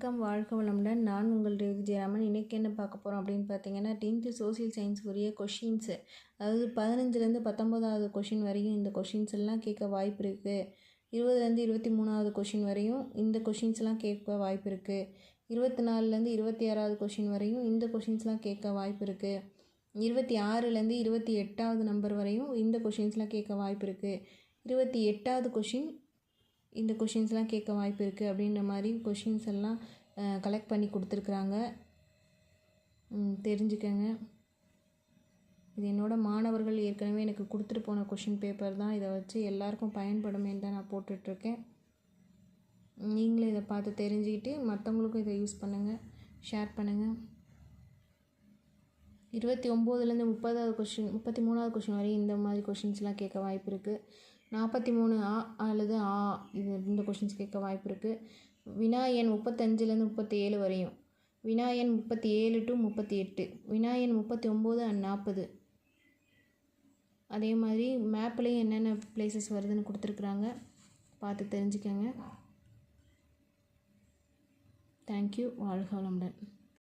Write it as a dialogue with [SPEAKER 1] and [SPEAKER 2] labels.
[SPEAKER 1] வணக்கம், வாழ்க வளமுடன். நான் உங்கள் ஜெயராமன். இன்றைக்கி என்ன பார்க்க போகிறோம் அப்படின்னு பார்த்தீங்கன்னா, 10th சோசியல் சயின்ஸ் உரிய கொஷின்ஸு, அதாவது 15லேருந்து 19வது கொஷின் வரையும் இந்த கொஷின்ஸ் எல்லாம் கேட்க வாய்ப்பு இருக்குது. 20லேருந்து 23வது கொஷின் வரையும் இந்த கொஷின்ஸ்லாம் கேட்க வாய்ப்பு இருக்குது. 24லேருந்து 26வது கொஷின் வரையும் இந்த கொஷின்ஸ்லாம் கேட்க வாய்ப்பு இருக்குது. 26லேருந்து 28வது நம்பர் வரையும் இந்த கொஷின்ஸ்லாம் கேட்க வாய்ப்பு இருக்குது. 28வது கொஷின் இந்த கொஷின்ஸ்லாம் கேட்க வாய்ப்பு இருக்குது அப்படின்ற மாதிரி கொஷின்ஸ் எல்லாம் கலெக்ட் பண்ணி கொடுத்துருக்குறாங்க. தெரிஞ்சுக்கங்க. இது என்னோடய மாணவர்கள் ஏற்கனவே எனக்கு கொடுத்துட்டு போன கொஷின் பேப்பர் தான். இதை வச்சு எல்லாருக்கும் பயன்படுமே தான் நான் போட்டுட்ருக்கேன். நீங்களும் இதை பார்த்து தெரிஞ்சுக்கிட்டு மற்றவங்களுக்கும் இதை யூஸ் பண்ணுங்கள், ஷேர் பண்ணுங்கள். 29லேருந்து 30வது கொஷின் 33வது கொஷின் வரையும் இந்த மாதிரி கொஷின்ஸ்லாம் கேட்க வாய்ப்பு இருக்குது. 43 அல்லது இந்த கொஷின்ஸ் கேட்க வாய்ப்பு இருக்குது. வினா எண் 35லேருந்து 37 வரையும், வினா எண் 37 to 38, வினா எண் 39 and 40. அதே மாதிரி மேப்லேயும் என்னென்ன பிளேசஸ் வருதுன்னு கொடுத்துருக்குறாங்க, பார்த்து தெரிஞ்சுக்கங்க. தேங்க்யூ. வாழ்க வளமுடன்.